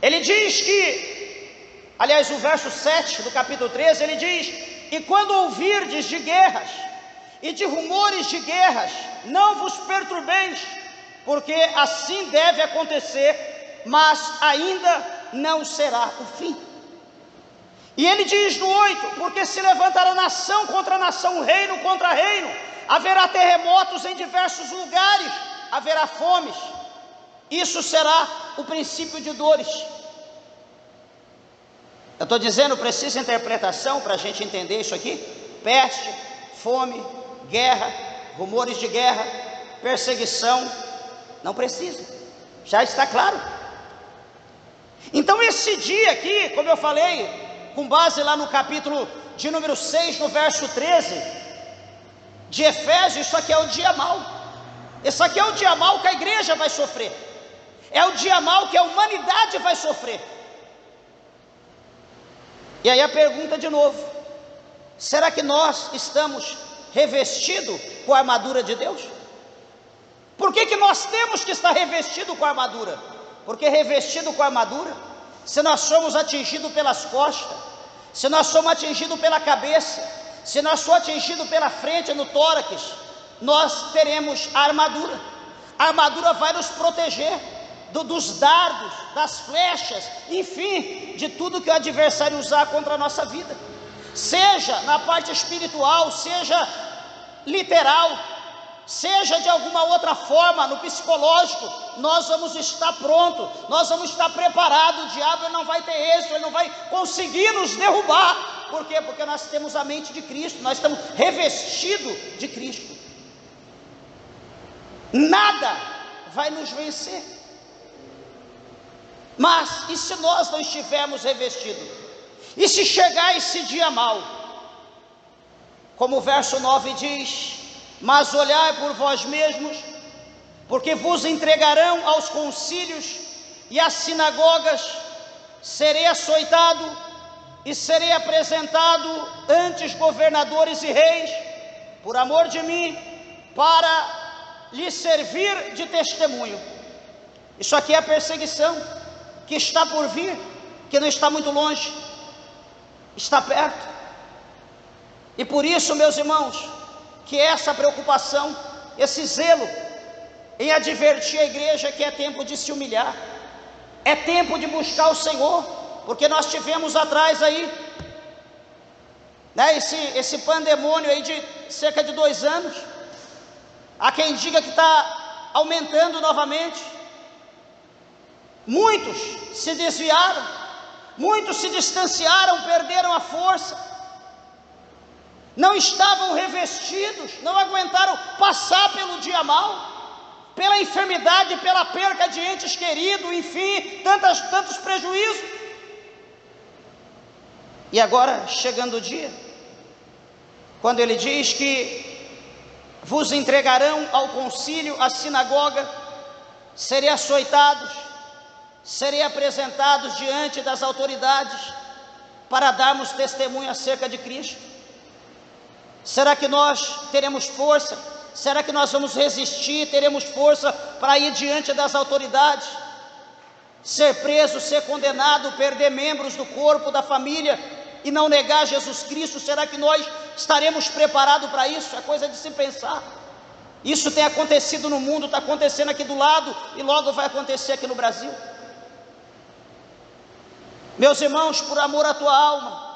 ele diz que, aliás, o verso 7 do capítulo 13, ele diz: e quando ouvirdes de guerras e de rumores de guerras, não vos perturbeis, porque assim deve acontecer, mas ainda não será o fim. E ele diz no 8, porque se levantará nação contra nação, reino contra reino, haverá terremotos em diversos lugares, haverá fomes, isso será o princípio de dores. Eu estou dizendo, precisa interpretação para a gente entender isso aqui? Peste, fome, guerra, rumores de guerra, perseguição, não precisa, já está claro. Então esse dia aqui, como eu falei, com base lá no capítulo de número 6, no verso 13, de Efésios, isso aqui é o dia mau. Isso aqui é o dia mau que a igreja vai sofrer, é o dia mau que a humanidade vai sofrer. E aí a pergunta de novo: será que nós estamos revestidos com a armadura de Deus? Por que nós temos que estar revestido com a armadura? Porque revestido com a armadura, se nós somos atingidos pelas costas, se nós somos atingidos pela cabeça, se nós somos atingidos pela frente, no tórax, nós teremos a armadura. A armadura vai nos proteger dos dardos, das flechas, enfim, de tudo que o adversário usar contra a nossa vida, seja na parte espiritual, seja literal, seja de alguma outra forma, no psicológico. Nós vamos estar prontos, nós vamos estar preparados. O diabo não vai ter êxito, ele não vai conseguir nos derrubar. Por quê? Porque nós temos a mente de Cristo, nós estamos revestidos de Cristo. Nada vai nos vencer. Mas e se nós não estivermos revestidos? E se chegar esse dia mau? Como o verso 9 diz: mas olhai por vós mesmos, porque vos entregarão aos concílios e às sinagogas, serei açoitado e serei apresentado ante os governadores e reis, por amor de mim, para lhes servir de testemunho. Isso aqui é a perseguição que está por vir, que não está muito longe, está perto. E por isso, meus irmãos, que essa preocupação, esse zelo em advertir a igreja que é tempo de se humilhar, é tempo de buscar o Senhor, porque nós tivemos atrás aí, né, esse pandemônio aí de cerca de 2 anos, há quem diga que está aumentando novamente. Muitos se desviaram, muitos se distanciaram, perderam a força, não estavam revestidos, não aguentaram passar pelo dia mau, pela enfermidade, pela perca de entes queridos, enfim, tantos prejuízos. E agora, chegando o dia, quando ele diz que vos entregarão ao concílio, à sinagoga, serei açoitados, serei apresentados diante das autoridades, para darmos testemunho acerca de Cristo. Será que nós teremos força? Será que nós vamos resistir? Teremos força para ir diante das autoridades? Ser preso, ser condenado, perder membros do corpo, da família e não negar Jesus Cristo? Será que nós estaremos preparados para isso? É coisa de se pensar. Isso tem acontecido no mundo, está acontecendo aqui do lado e logo vai acontecer aqui no Brasil. Meus irmãos, por amor à tua alma,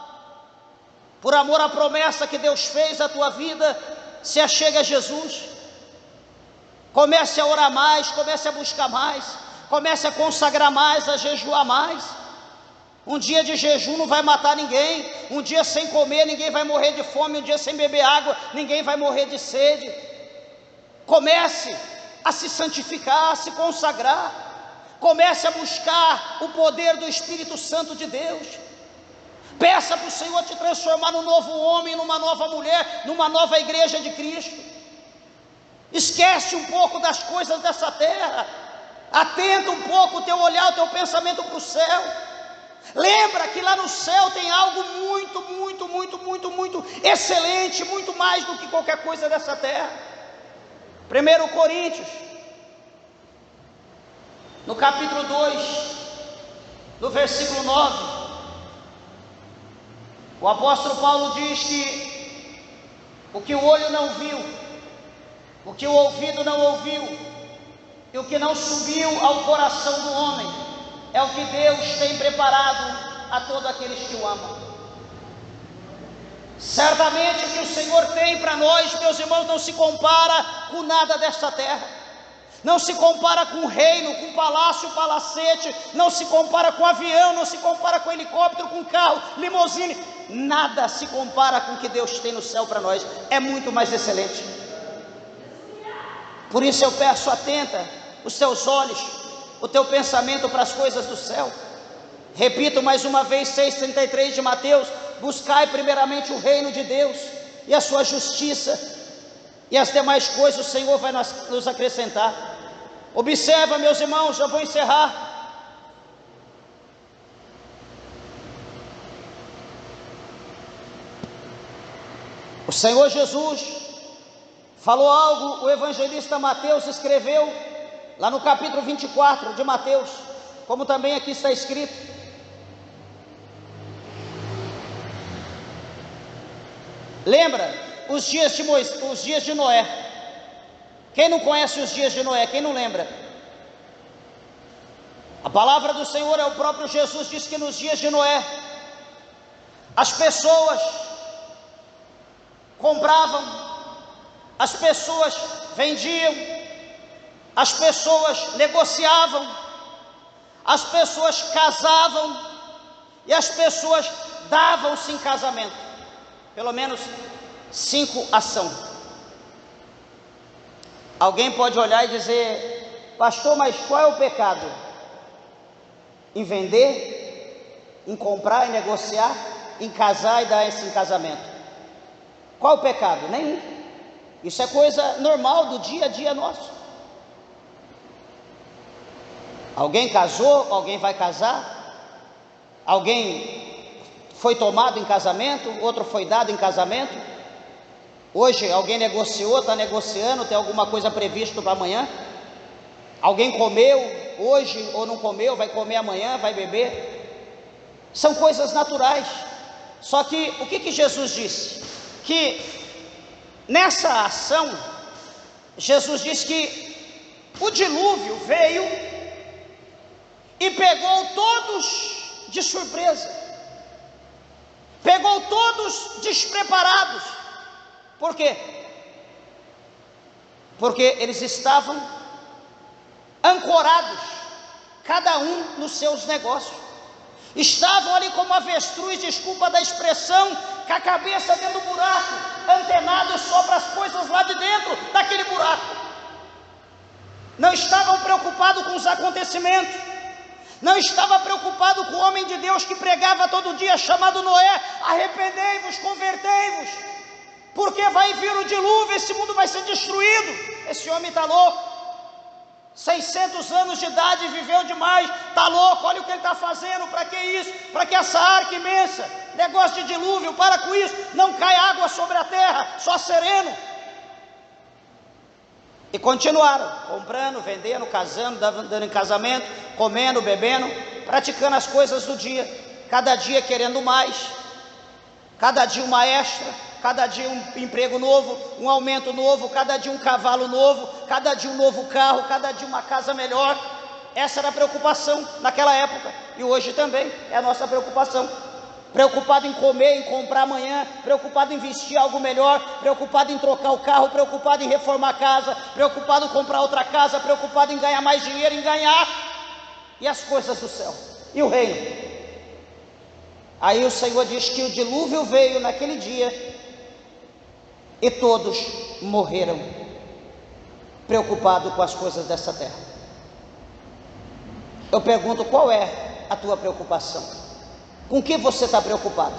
por amor à promessa que Deus fez à tua vida, se achegue a Jesus. Comece a orar mais, comece a buscar mais, comece a consagrar mais, a jejuar mais. Um dia de jejum não vai matar ninguém. Um dia sem comer, ninguém vai morrer de fome. Um dia sem beber água, ninguém vai morrer de sede. Comece a se santificar, a se consagrar. Comece a buscar o poder do Espírito Santo de Deus. Peça para o Senhor te transformar num novo homem, numa nova mulher, numa nova igreja de Cristo. Esquece um pouco das coisas dessa terra. Atenta um pouco o teu olhar, o teu pensamento para o céu. Lembra que lá no céu tem algo muito excelente, muito mais do que qualquer coisa dessa terra. 1 Coríntios, no capítulo 2, no versículo 9, o apóstolo Paulo diz que o que o olho não viu, o que o ouvido não ouviu, e o que não subiu ao coração do homem, é o que Deus tem preparado a todos aqueles que o amam. Certamente o que o Senhor tem para nós, meus irmãos, não se compara com nada desta terra. Não se compara com reino, com palácio, palacete, não se compara com avião, não se compara com helicóptero, com carro, limusine. Nada se compara com o que Deus tem no céu para nós. É muito mais excelente. Por isso eu peço, atenta os teus olhos, o teu pensamento para as coisas do céu. Repito mais uma vez, 6,33 de Mateus: buscai primeiramente o reino de Deus e a sua justiça, e as demais coisas o Senhor vai nos acrescentar. Observa, meus irmãos, já vou encerrar. O Senhor Jesus falou algo, o evangelista Mateus escreveu lá no capítulo 24 de Mateus, como também aqui está escrito. Lembra os dias de Noé? Quem não conhece os dias de Noé? Quem não lembra? A palavra do Senhor, é o próprio Jesus, diz que nos dias de Noé, as pessoas compravam, as pessoas vendiam, as pessoas negociavam, as pessoas casavam e as pessoas davam-se em casamento. Pelo menos 5 ações. Alguém pode olhar e dizer: pastor, mas qual é o pecado? Em vender, em comprar e negociar, em casar e dar esse casamento. Qual é o pecado? Nenhum. Isso é coisa normal do dia a dia nosso. Alguém casou, alguém vai casar, alguém foi tomado em casamento, outro foi dado em casamento. Hoje alguém negociou, está negociando, tem alguma coisa prevista para amanhã. Alguém comeu hoje ou não comeu, vai comer amanhã, vai beber. São coisas naturais. Só que o que Jesus disse? Que nessa ação, Jesus disse que o dilúvio veio e pegou todos de surpresa, pegou todos despreparados. Por quê? Porque eles estavam ancorados, cada um nos seus negócios, estavam ali como avestruz, desculpa da expressão, com a cabeça dentro do buraco, antenados só para as coisas lá de dentro daquele buraco. Não estavam preocupados com os acontecimentos, não estava preocupado com o homem de Deus que pregava todo dia, chamado Noé: arrependei-vos, convertei-vos, porque vai vir o dilúvio, esse mundo vai ser destruído. Esse homem está louco, 600 anos de idade, viveu demais, está louco, olha o que ele está fazendo. Para que isso? Para que essa arca imensa, negócio de dilúvio, para com isso, não cai água sobre a terra, só sereno. E continuaram comprando, vendendo, casando, dando em casamento, comendo, bebendo, praticando as coisas do dia, cada dia querendo mais, cada dia uma extra, cada dia um emprego novo, um aumento novo, cada dia um cavalo novo, cada dia um novo carro, cada dia uma casa melhor. Essa era a preocupação naquela época, e hoje também é a nossa preocupação. Preocupado em comer, em comprar amanhã, preocupado em vestir algo melhor, preocupado em trocar o carro, preocupado em reformar a casa, preocupado em comprar outra casa, preocupado em ganhar mais dinheiro, em ganhar, e as coisas do céu, e o reino. Aí o Senhor diz que o dilúvio veio naquele dia, e todos morreram, preocupados com as coisas dessa terra. Eu pergunto: qual é a tua preocupação? Com que você está preocupado?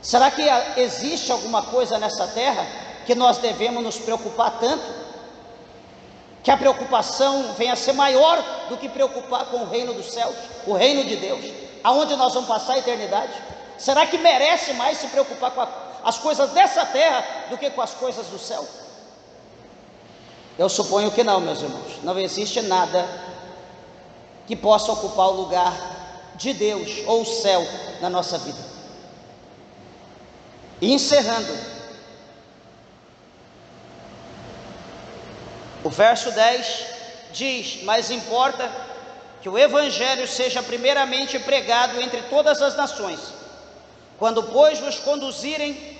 Será que existe alguma coisa nessa terra que nós devemos nos preocupar tanto? Que a preocupação venha a ser maior do que preocupar com o reino dos céus, o reino de Deus, aonde nós vamos passar a eternidade? Será que merece mais se preocupar com as coisas dessa terra do que com as coisas do céu? Eu suponho que não, meus irmãos. Não existe nada que possa ocupar o lugar de Deus ou o céu na nossa vida. E encerrando, o verso 10 diz: mas importa que o evangelho seja primeiramente pregado entre todas as nações. Quando pois vos conduzirem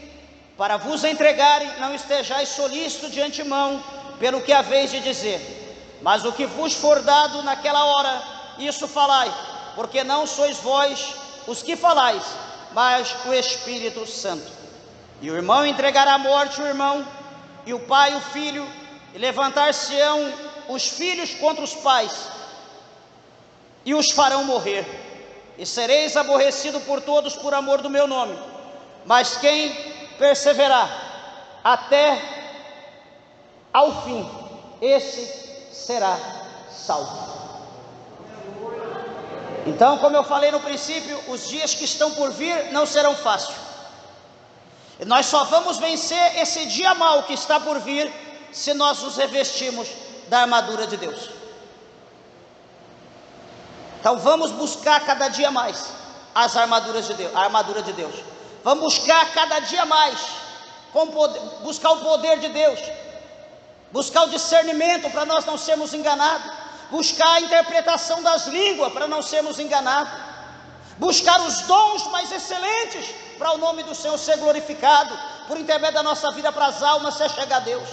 para vos entregarem, não estejais solícitos de antemão pelo que haveis de dizer, mas o que vos for dado naquela hora, isso falai, porque não sois vós os que falais, mas o Espírito Santo. E o irmão entregará à morte o irmão, e o pai o filho, e levantar-se-ão os filhos contra os pais, e os farão morrer, e sereis aborrecidos por todos por amor do meu nome, mas quem perseverar até ao fim, esse será salvo. Então, como eu falei no princípio, os dias que estão por vir não serão fáceis. E nós só vamos vencer esse dia mau que está por vir se nós nos revestimos da armadura de Deus. Então vamos buscar cada dia mais as armaduras de Deus, a armadura de Deus. Vamos buscar cada dia mais, buscar o poder de Deus, buscar o discernimento para nós não sermos enganados, buscar a interpretação das línguas para não sermos enganados, buscar os dons mais excelentes para o nome do Senhor ser glorificado, por intermédio da nossa vida, para as almas se chegar a Deus.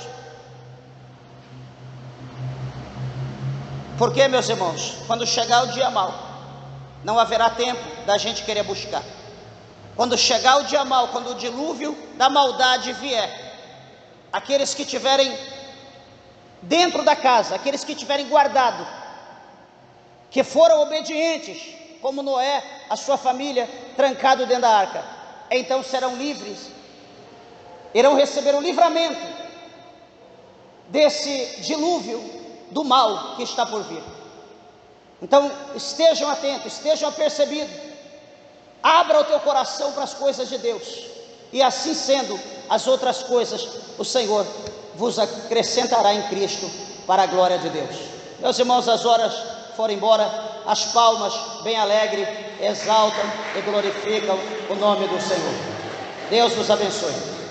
Porque, meus irmãos, quando chegar o dia mau, não haverá tempo da gente querer buscar. Quando chegar o dia mau, quando o dilúvio da maldade vier, aqueles que tiverem dentro da casa, aqueles que tiverem guardado, que foram obedientes, como Noé, a sua família, trancado dentro da arca, então serão livres, irão receber o livramento desse dilúvio do mal que está por vir. Então estejam atentos, estejam apercebidos, abra o teu coração para as coisas de Deus, e assim sendo, as outras coisas o Senhor vos acrescentará em Cristo, para a glória de Deus. Meus irmãos, as horas foram embora, as palmas bem alegres exaltam e glorificam o nome do Senhor. Deus nos abençoe.